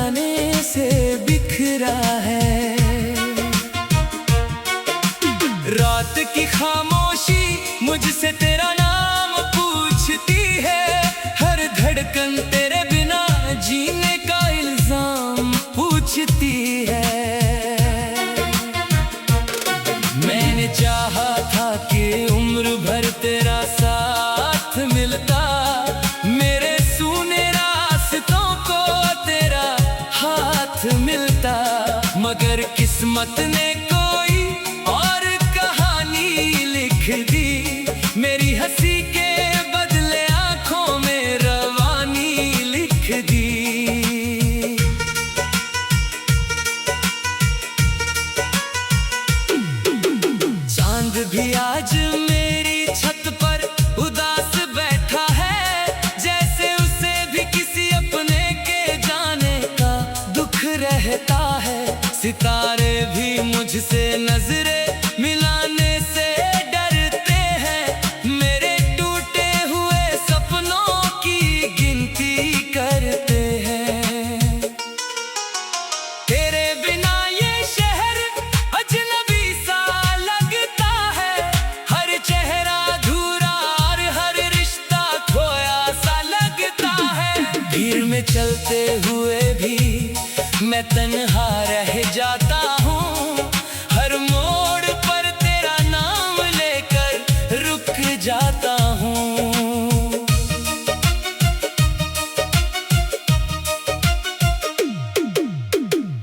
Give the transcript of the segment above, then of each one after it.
जाने से बिखरा है। रात की खामोशी मुझसे तेरा नाम पूछती है, हर धड़कन तेरे बिना जीने का इल्जाम पूछती है। मैंने चाहा था कि उम्र भर तेरा साथ मिलता, मेरे सूने रास्तों को तेरा हाथ मिलता, मगर किस्मत ने कोई और कहानी लिख दी। मेरी हंसी के बदले आंखों में रवानी लिख दी। चांद भी आज मेरी छत पर उदास बैठा है, जैसे उसे भी किसी अपने के जाने का दुख रहता है। सितारे भी मुझसे नजरें मिलाने से डरते हैं, मेरे टूटे हुए सपनों की गिनती करते हैं। तेरे बिना ये शहर अजनबी सा लगता है, हर चेहरा अधूरा और हर रिश्ता खोया सा लगता है। भीड़ में चलते हुए भी मैं तन्हा रह जाता हूँ, हर मोड़ पर तेरा नाम लेकर रुक जाता हूँ।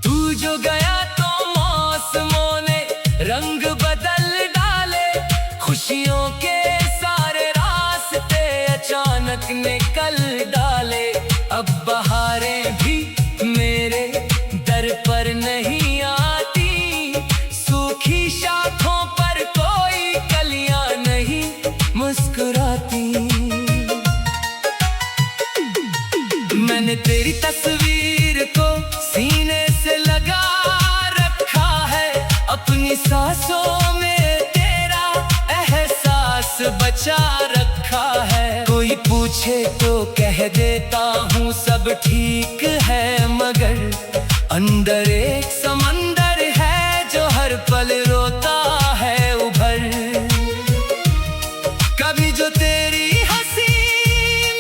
तू जो गया तो मौसमों ने रंग बदल डाले, खुशियों के सारे रास्ते अचानक निकल डाले। अब बहारें भी मेरे दर पर नहीं आती, सूखी शाखों पर कोई कलियां नहीं मुस्कुराती। मैंने तेरी तस्वीर को सीने से लगा रखा है, अपनी सांसों में तेरा एहसास बचा रखा है। कोई पूछे तो कह देता हूँ सब ठीक है, मगर अंदर एक समंदर है जो हर पल रोता है उभर। कभी जो तेरी हंसी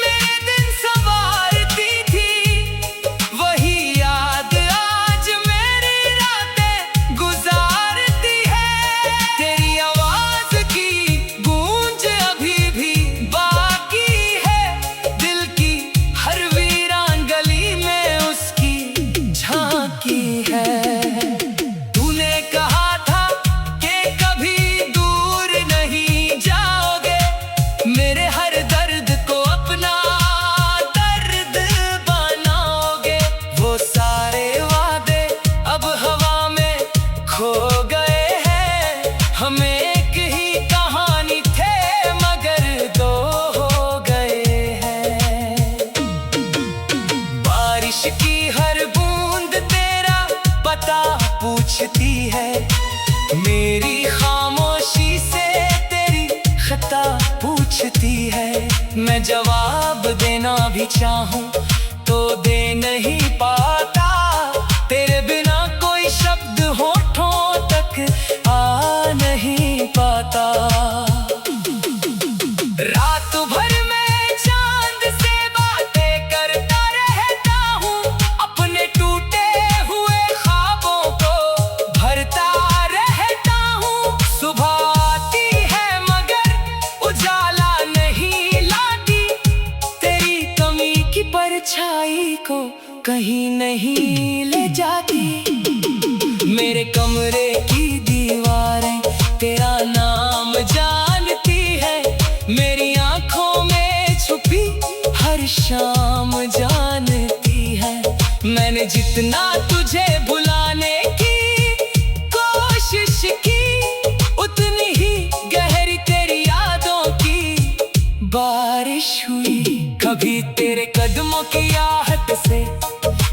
मेरे दिन संवारती थी, वही याद आज मेरी रातें गुजारती है। तेरी आवाज की गूंज अभी भी बाकी है, दिल की हर वीरान गली में उसकी झांकी है। तूने कहा था कि कभी दूर नहीं जाओगे, मेरे हर दर्द को अपना दर्द बनाओगे। वो सारे वादे अब हवा में खो गए हैं, हम एक ही कहानी थे मगर दो हो गए हैं। बारिश की हर बूंद तेरा पता पूछती है, मेरी खामोशी से तेरी खता पूछती है। मैं जवाब देना भी चाहूं तो दे नहीं पाता, तेरे बिना कोई शब्द होठों तक आ नहीं पाता। रात भर मैं चांद से बातें करता रहता हूँ, अपने टूटे हुए ख्वाबों को भरता रहता हूँ। सुबह आती है मगर उजाला नहीं लाती, तेरी कमी की परछाई को कहीं नहीं ले जाती। मेरे कमरे की दीवारें तेरा नाम जानती है, मेरी आंखों में छुपी हर शाम जानती है। मैंने जितना तुझे भुलाने की कोशिश की, उतनी ही गहरी तेरी यादों की बारिश हुई। कभी तेरे कदमों की आहट से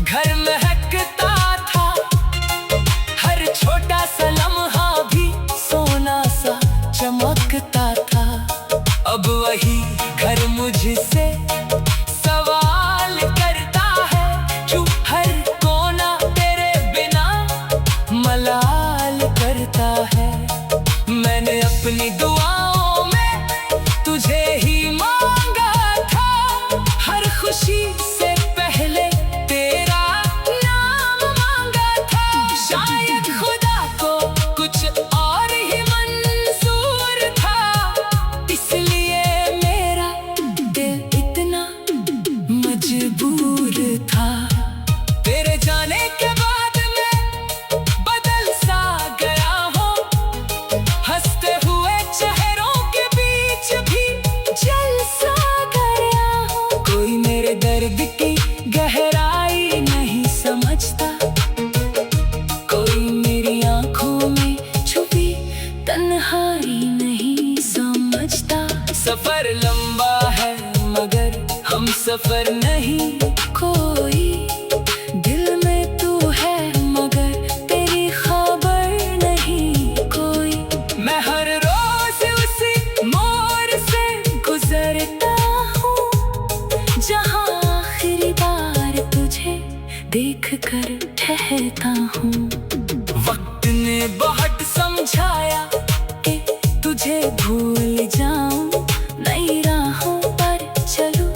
घर महकता था, हर छोटा सा लम्हा भी सोना सा चमकता था। अब वही घर मुझसे सवाल करता है, जो हर कोने कर ठहरता हूँ। वक्त ने बहुत समझाया कि तुझे भूल जाऊं, नई राहों पर चलूं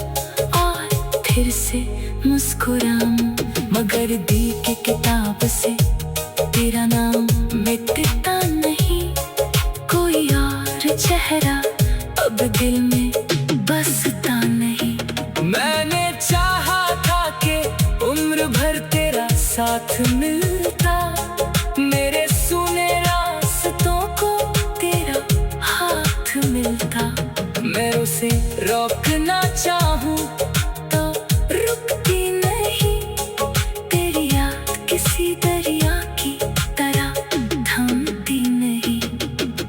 और फिर से मुस्कुराऊं। मगर दी की किताब से तेरा नाम मिटता नहीं, कोई और चेहरा अब दिल में बसता नहीं। मैंने चाहा था कि उम्र भर तेरा साथ मिलता, मेरे सुने रास्तों को तेरा हाथ मिलता। मैं उसे रोकना चाहूं तो रुकती नहीं, तेरी याद किसी दरिया की तरह थमती नहीं।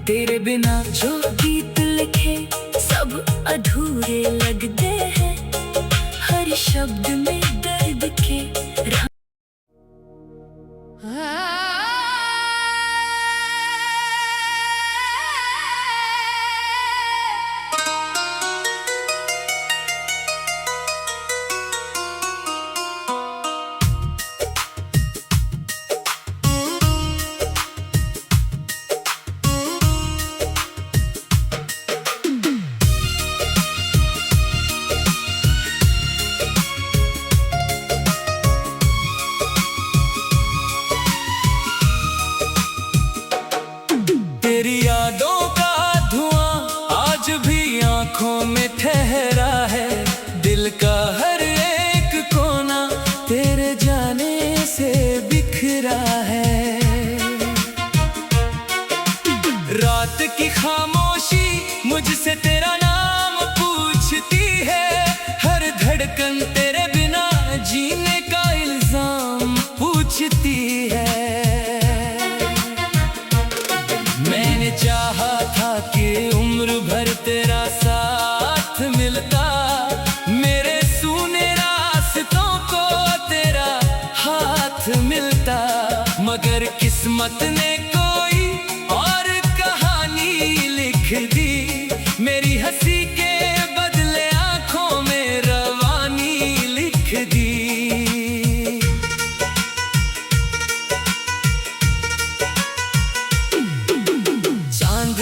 तेरे बिना जो गीत लिखे सब अधूरे लगते हैं, हर शब्द में दर्द के तेरी यादों का धुआं आज भी आंखों में ठहरा है, दिल का हर एक कोना तेरे जाने से बिखरा है। रात की खामोशी मुझसे तेरा नाम पूछती है, हर धड़कन तेरे बिना जीने का इल्जाम पूछती है। मैंने चाहा था कि उम्र भर तेरा साथ मिलता, मेरे सूने रास्तों को तेरा हाथ मिलता। मगर किस्मत ने कोई और कहानी लिख दी, मेरी हंसी के बदले आंखों में रवानी लिख दी।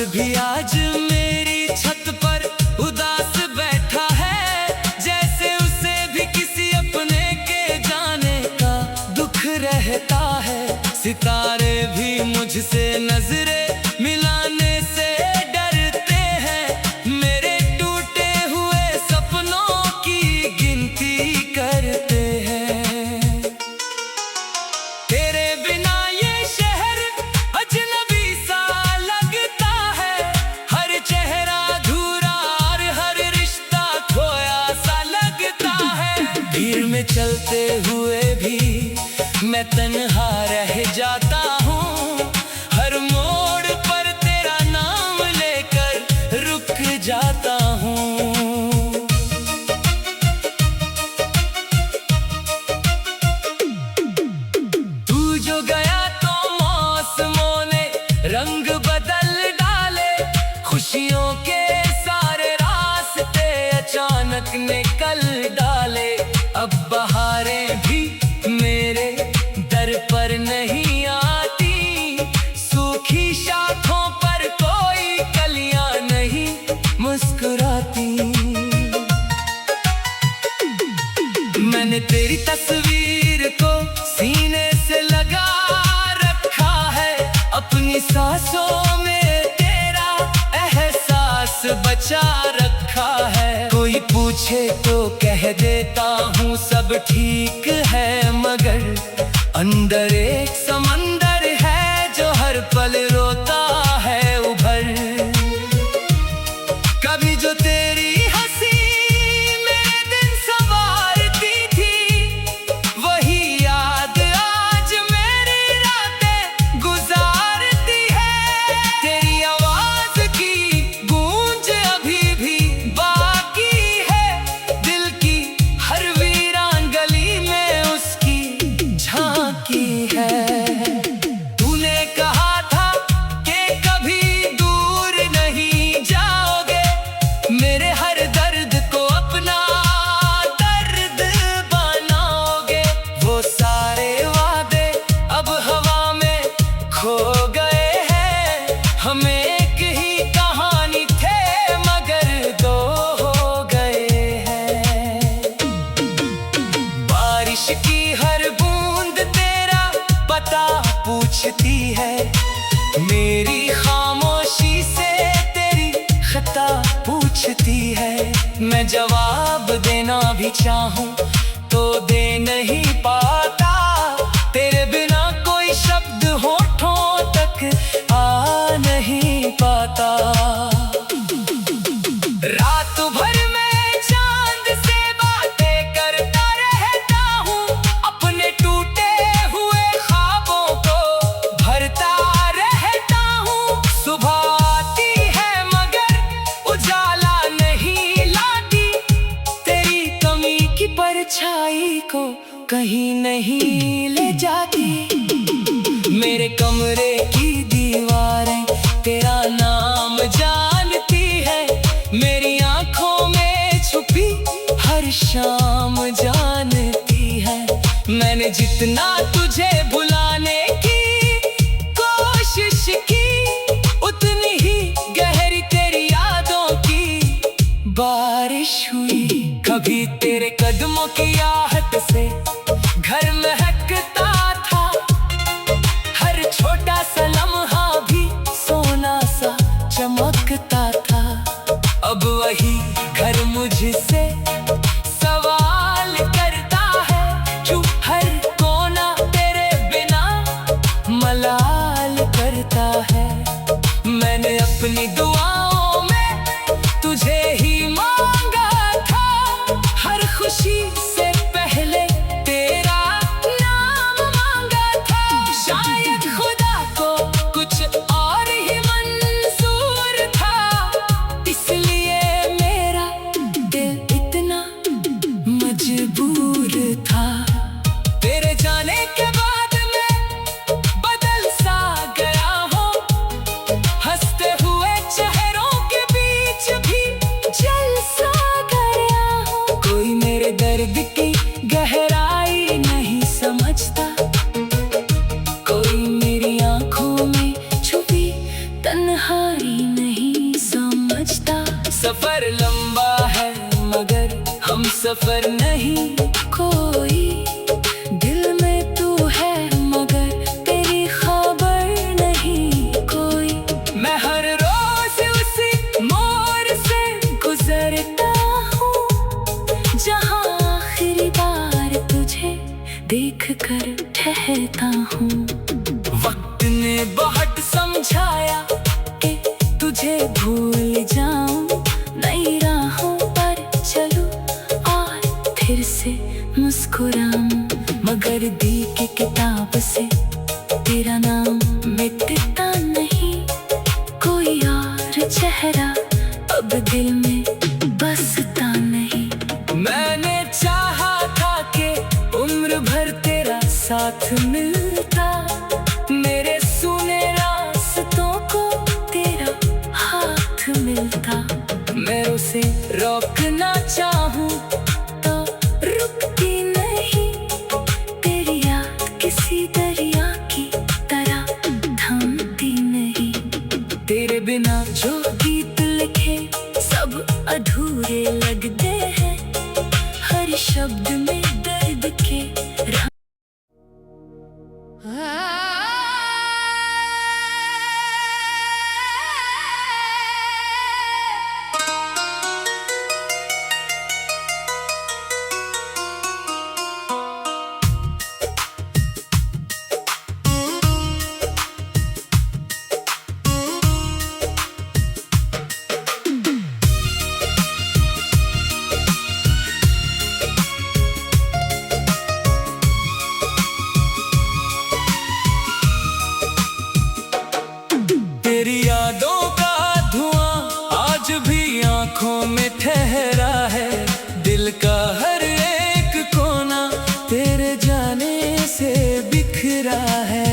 भी आज मेरी छत पर उदास बैठा है, जैसे उसे भी किसी अपने के जाने का दुख रहता है। सितारे भी मुझसे नजरें मिलाने से डरते हैं, मेरे टूटे हुए सपनों की गिनती करते हैं। तेरे बिना ये शहर अजनबी सा लगता है, हर चेहरा अधूरा और हर रिश्ता खोया सा लगता है। भीड़ में चलते हुए भी मैं तन्हा रह जाता हूँ, हर मोड़ पर तेरा नाम लेकर रुक जाता हूँ। तू जो गया तो मौसमों ने रंग बदल डाले, खुशियों के सारे रास्ते अचानक निकल डाले। अब बहारें भी मेरे दर पर नहीं आती, सूखी शाखों पर कोई कलियां नहीं मुस्कुराती। मैंने तेरी तस्वीर को सीने से लगा रखा है, अपनी सांसों में तेरा एहसास बचा रखा है। कोई पूछे तो कह देता हूँ सब ठीक है, मगर अंदर एक समंदर है जो हर पल रोता है उभर। कभी जो तेरी हंसी मेरे दिन संवारती थी, वही याद आज मेरी रातें गुजारती है। तेरी आवाज की गूंज अभी भी बाकी है, दिल की हर वीरान गली में उसकी झांकी है। तूने कहा था कि कभी दूर नहीं जाओगे, मेरे हर दर्द को अपना दर्द बनाओगे। वो सारे वादे पूछती है, मेरी खामोशी से तेरी खता पूछती है। मैं जवाब देना भी चाहूं तो दे नहीं पाता, तेरे बिना कोई शब्द होठों तक आ नहीं पाता। रात भर मैं चांद से बातें करता रहता हूँ, अपने टूटे हुए ख्वाबों को भरता रहता हूँ। सुबह आती है मगर उजाला नहीं लाती, तेरी कमी की परछाई को कहीं नहीं ले जाती। मेरे कमरे की दीवारें तेरा नाम जानती है, मेरी आंखों में छुपी हर शाम जानती है। मैंने जितना तुझे भुलाने की कोशिश की, उतनी ही गहरी तेरी यादों की बारिश हुई। कभी तेरे कदमों की आहट से घर महकता था, हर छोटा सा लम्हा भी सोना सा चमकता था। अब वही घर मुझसे सवाल करता है, चुप हर कोना तेरे बिना मलाल करता है। मैंने अपनी दुआओं में तुझे ही मांगा था, हर खुशी से पहले तेरा नाम मांगा था। शायद खुदा को कुछ और ही मंजूर था, इसलिए मेरा दिल इतना मजबूर था। तेरे जाने के बाद मैं बदल सा गया हूँ, हंसते हुए चेहरों के बीच भी जल सा गया हूँ। कोई मेरे दर्द की गहराई नहीं समझता, कोई मेरी आंखों में छुपी तन्हाई नहीं समझता। सफर लंबा है मगर हम सफर नहीं कोई, दिल में तू है मगर तेरी खबर नहीं कोई। मैं हर रोज उसी मोड़ से गुजरता हूँ, जहाँ आखिरी बार तुझे देख कर ठहरता हूँ। वक्त ने बहुत समझाया कि तुझे भूल जाऊं, नई राहों पर चलूं और फिर से मुस्कुराऊं। मगर दी की किताब से तेरा नाम मिटता नहीं, कोई और चेहरा अब दिल में बसता नहीं। मैंने चाहा था कि उम्र भर तेरा साथ मिलता, मेरे सूने रास्तों को तेरा हाथ मिलता। मैं उसे रोकना चाहूं तो रुकती नहीं, तेरी याद किसी दरिया की तरह थमती नहीं। तेरे बिना जो गीत लिखे सब अधूरे लगते हैं, हर शब्द में दर्द के तेरी यादों का धुआं आज भी आंखों में ठहरा है, दिल का हर एक कोना तेरे जाने से बिखरा है।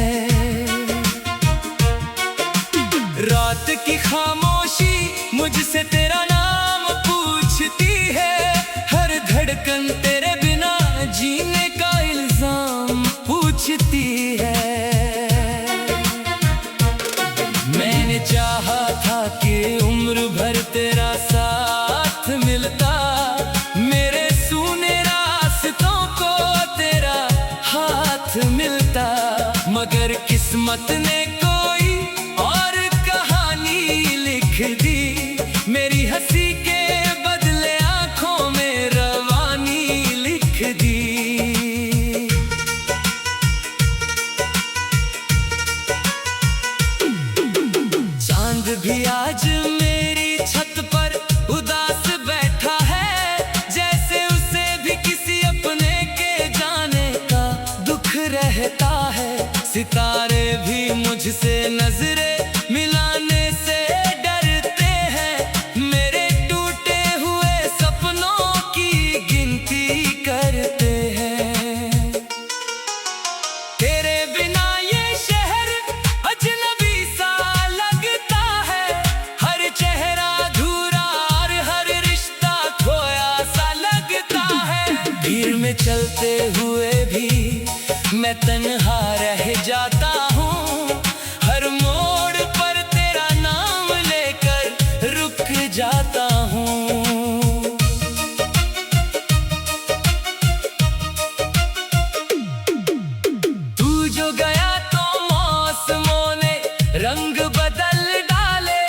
रात की खामोशी मुझसे तेरा नाम पूछती है, हर धड़कन तेरे बिना जीने का इल्जाम पूछती है। मैंने चाहा था कि उम्र भर तेरा साथ मिलता, मेरे सूने रास्तों को तेरा हाथ मिलता। मगर किस्मत ने कोई और कहानी लिख दी। मेरी हंसी के बदले आंखों में रवानी लिख दी। चांद भी आज मेरी छत पर उदास बैठा है, जैसे उसे भी किसी अपने के जाने का दुख रहता है। सितारे भी मुझसे नजरें मिलाने से डरते हैं, मेरे टूटे हुए सपनों की गिनती करते हैं। तेरे बिना ये शहर अजनबी सा लगता है, हर चेहरा अधूरा और हर रिश्ता खोया सा लगता है। भीड़ में चलते हुए भी मैं तन्हा रह जाता हूँ, हर मोड़ पर तेरा नाम लेकर रुक जाता हूँ। तू जो गया तो मौसमों ने रंग बदल डाले,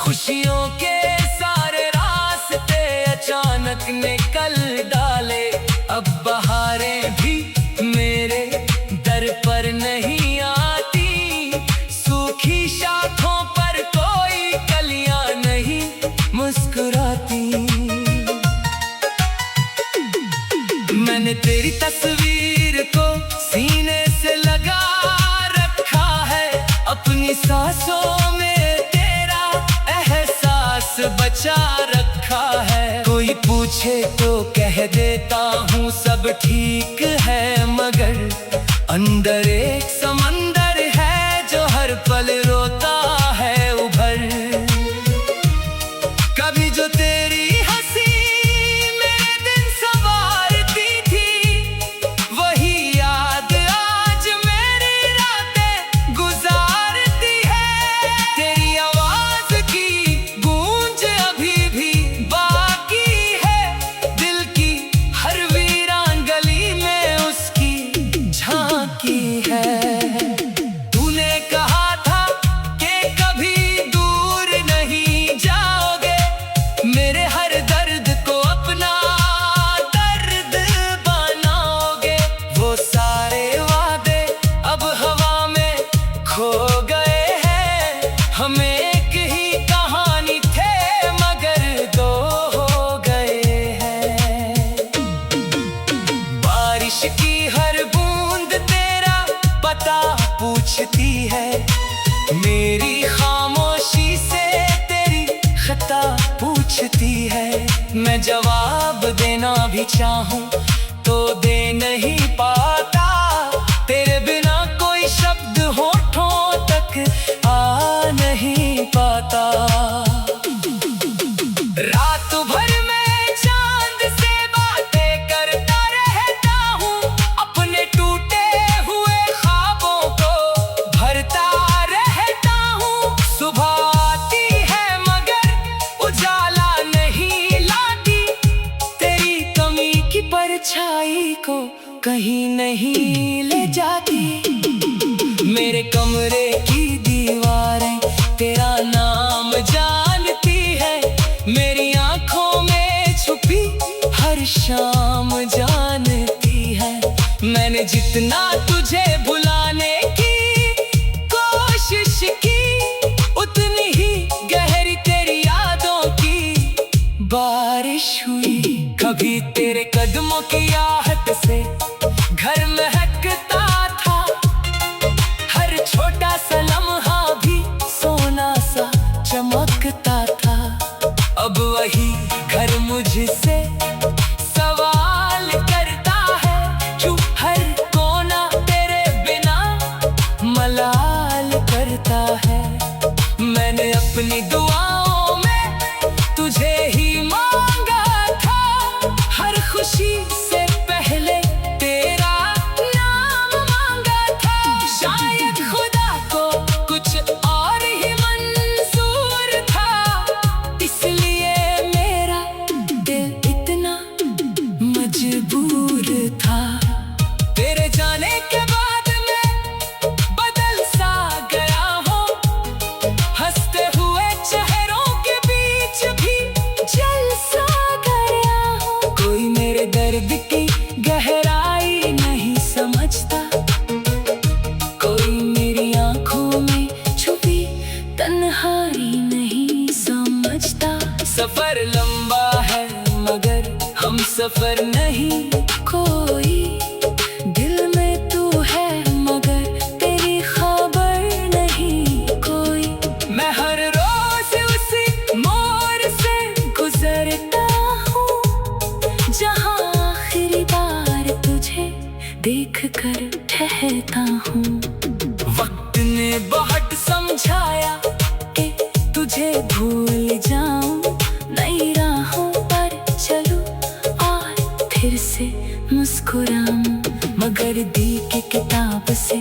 खुशियों के सारे रास्ते अचानक निकल डाले। अब बहारें भी मेरे दर पर नहीं आती, सूखी शाखों पर कोई कलियां नहीं मुस्कुराती। मैंने तेरी तस्वीर को सीने से लगा रखा है, अपनी सांसों में तेरा एहसास बचा रखा है। कोई पूछे तो कह देता हूँ सब ठीक है, मगर अंदर एक समंदर है जो हर पल रोता है उभर। कभी जो तेरी हंसी मेरे दिन संवारती थी, वही याद आज मेरी रातें गुजारती है। तेरी आवाज की गूंज अभी भी बाकी है, दिल की हर वीरान गली में उसकी झांकी है। तूने कहा था कि कभी दूर नहीं जाओगे, मेरे हर दर्द को अपना दर्द बनाओगे। वो सारे वादे अब हवा में खो गए हैं, हम एक ही कहानी थे मगर दो हो गए हैं। बारिश की हर बूंद तेरा पता पूछती है, मेरी खामोशी से तेरी खता पूछती है। मैं जवाब देना भी चाहूं तो दे नहीं पाता, तेरे बिना कोई शब्द होठों तक आ नहीं पाता। रात भर मैं चांद से बातें करता रहता हूँ, अपने टूटे हुए ख्वाबों को भरता रहता हूँ। सुबह आती है मगर उजाला नहीं लाती, तेरी कमी की परछाई को कहीं नहीं ले जाती। मेरे कमरे की दीवारें तेरा नाम जानती है, मेरी आंखों में छुपी हर शाम जानती है। मैंने जितना तुझे भुलाने की कोशिश की, उतनी ही गहरी तेरी यादों की बारिश हुई। कभी तेरे कदमों की आहट से घर महकता था, हर छोटा सा लम्हा भी सोना सा चमकता था। अब वही घर मुझसे सवाल करता है, क्यों हर कोना तेरे सफर नहीं कोई, दिल में तू है मगर तेरी खबर नहीं कोई। मैं हर रोज उसी मोड़ से गुजरता हूँ जहाँ आखिरी बार तुझे देख कर ठहरता हूँ। वक्त ने बहुत समझाया कि तुझे भूल जाऊं, नई राहों पर चलूं और फिर से मुस्कुराऊं, मगर दी की किताब से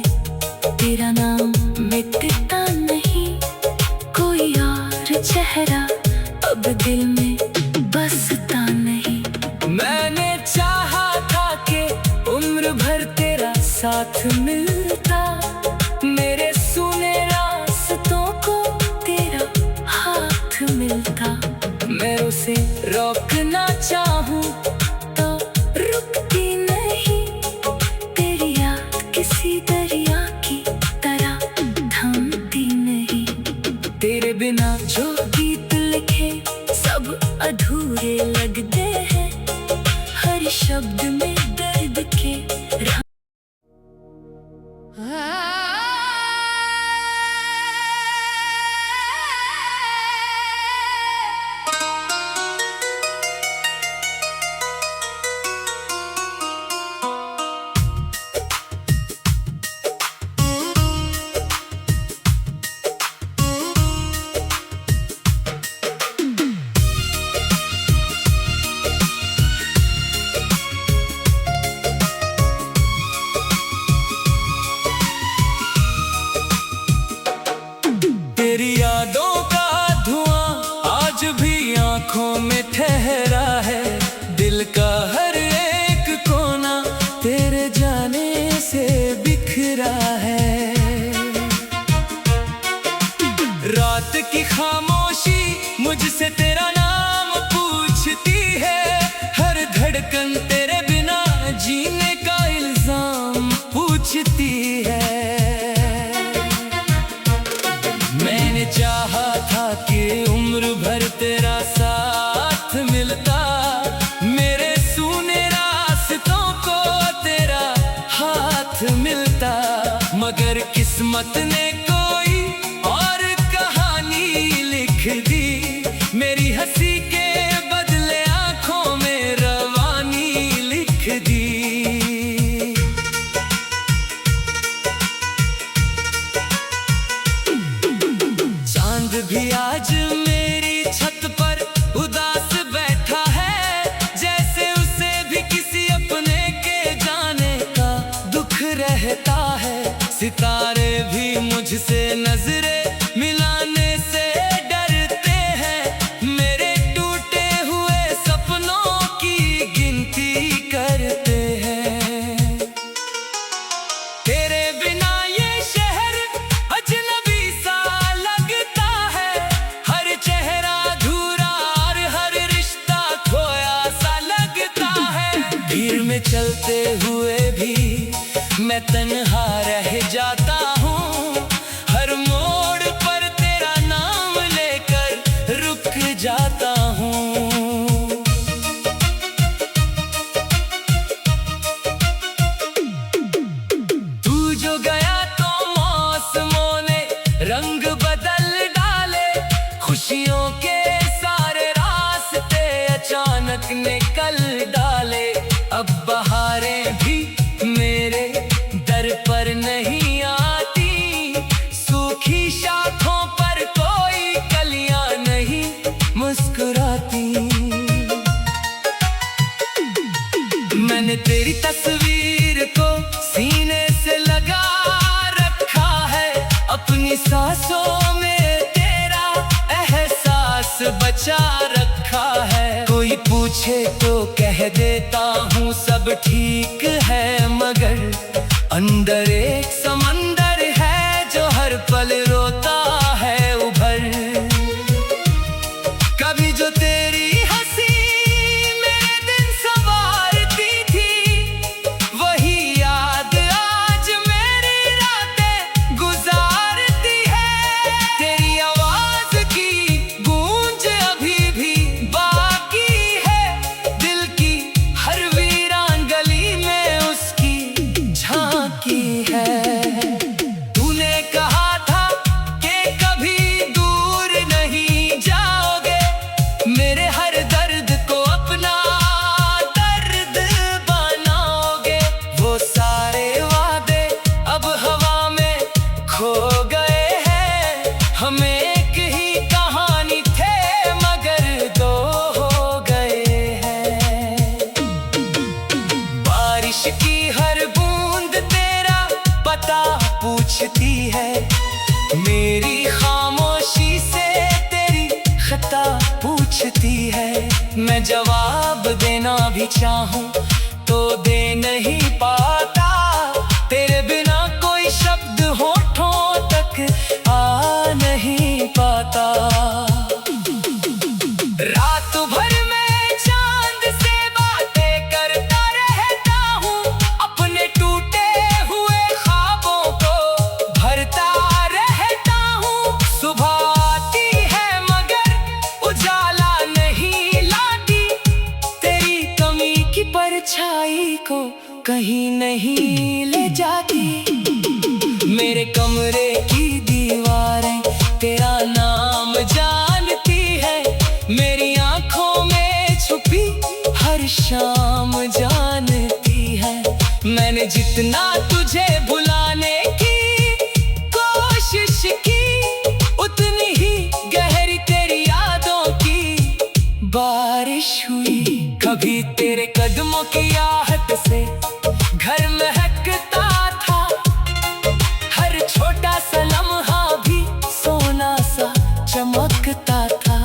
तेरा नाम मिटता नहीं। कोई और चेहरा अब दिल में बसता नहीं। मैंने चाहा था कि उम्र भर तेरा साथ मिलता, मेरे सुने रास्तों को तेरा हाथ मिलता। मैं उसे रोकना चाहूं तो रुकती नहीं, तेरी याद किसी दरिया की तरह थमती नहीं। तेरे बिना जो गीत लिखे सब अधूरे लगते हैं, हर शब्द में दर्द के तेरी यादों का धुआं आज भी आंखों में ठहरा है, दिल का हर एक कोना तेरे जाने से बिखरा है। रात की खामोशी मुझसे तेरा नाम पूछती है, हर धड़कन तेरे बिना जीने का इल्जाम पूछती है। मैंने चाहा था कि उम्र भर तेरा साथ मिलता, मेरे सूने रास्तों को तेरा हाथ मिलता, मगर किस्मत ने कोई और कहानी लिख दी। मेरी हंसी के बदले आंखों में रवानी लिख दी। भी आज मेरी छत पर उदास बैठा है, जैसे उसे भी किसी अपने के जाने का दुख रहता है। सितारे भी मुझसे नजरें मिलाने से डरते हैं, मेरे टूटे हुए सपनों की गिनती करते हैं। तेरे बिना ये शहर अजनबी सा लगता है, हर चेहरा अधूरा और हर रिश्ता खोया सा लगता है। भीड़ में चलते हुए भी मैं तन्हा रह जाता हूँ, हर मोड़ पर तेरा नाम लेकर रुक जाता हूँ। तू जो गया तो मौसमों ने रंग बदल डाले, खुशियों के सारे रास्ते अचानक निकल डाले। अब बहारें भी मेरे दर पर नहीं आती, सूखी शाखों पर कोई कलियां नहीं मुस्कुराती। मैंने तेरी तस्वीर को सीने से लगा रखा है, अपनी सांसों में तेरा एहसास बचा रखा है। कोई पूछे तो कह देता हूँ सब ठीक है, मगर अंदर एक समंदर है जो हर पल रोता है उभर। कभी जो तेरी हंसी मेरे दिन संवारती थी, वही याद आज मेरी रातें गुजारती है। तेरी आवाज की गूंज अभी भी बाकी है, दिल की पूछती है, मेरी खामोशी से तेरी खता पूछती है। मैं जवाब देना भी चाहूं तो दे नहीं पाता, तेरे बिना कोई शब्द होठों तक आ नहीं पाता। रात भर मैं चांद से बातें करता रहता हूँ, अपने टूटे हुए ख्वाबों को भरता रहता हूँ। सुबह आती है मगर उजाला नहीं लाती, तेरी कमी की परछाई को कहीं नहीं ले जाती। मेरे कमरे की दीवारें तेरा नाम जानती है, मेरी आंखों में छुपी हर शाम जानती है। मैंने जितना तुझे भुलाने की कोशिश की, उतनी ही गहरी तेरी यादों की बारिश हुई। कभी तेरे कदमों की आहट से घर महकता था, हर छोटा सा लम्हा भी सोना सा चमकता था।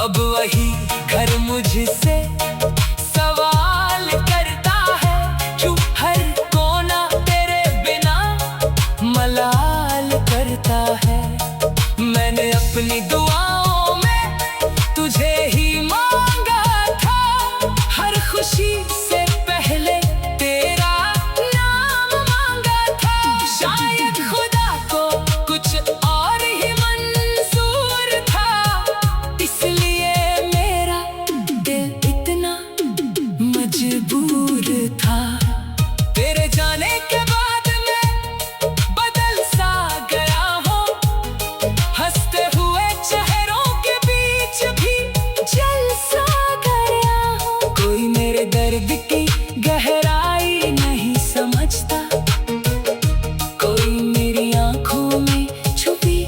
अब वही घर मुझसे सवाल करता है, क्यों हर कोना तेरे बिना मलाल करता है। मैंने अपनी दुआओं में तुझे ही मांगा था, हर खुशी से पहले तेरा नाम मांगा था। शायद खुदा को कुछ और ही मंजूर था, इसलिए मेरा दिल इतना मजबूर था। तेरे जाने के बाद मैं बदल सा गया हूँ, हंसते हुए चेहरों के बीच भी जल सा गया हूँ। कोई मेरे दर्द की गहराई नहीं समझता, कोई मेरी आंखों में छुपी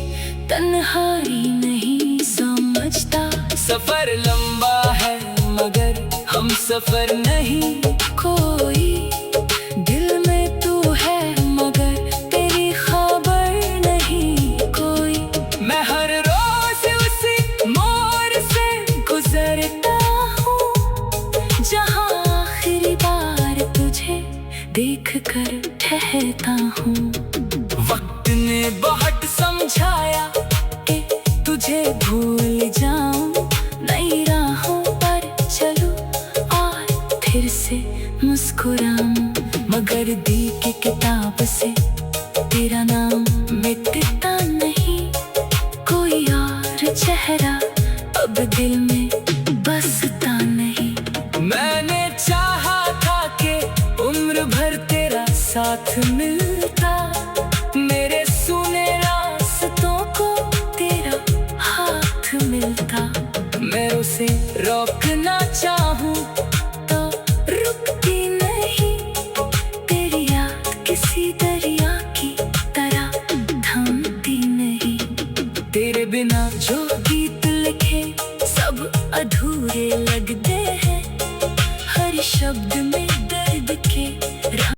तन्हाई नहीं समझता। सफर लंबा है मगर हम सफर नहीं कोई, दिल में तू है मगर तेरी खबर नहीं कोई। मैं हर रोज उसी मोड़ से गुजरता हूँ, जहाँ आखिरी बार तुझे देख कर ठहरता हूँ। वक्त ने बहुत समझाया कि तुझे भूल जाऊं, नई राहों पर चलूं और फिर से मुस्कुराऊं। मगर दी की किताब से तेरा नाम मिटता नहीं, कोई और चेहरा अब दिल में बसता नहीं। मैंने चाहा था कि उम्र भर तेरा साथ मिलता, मेरे सुने रास्तों को तेरा हाथ मिलता। मैं उसे रोकना चाहूं तो रुकती नहीं, तेरी याद किसी दरिया की तरह थमती नहीं। तेरे बिना जो गीत लिखे सब अधूरे लगते हैं, हर शब्द में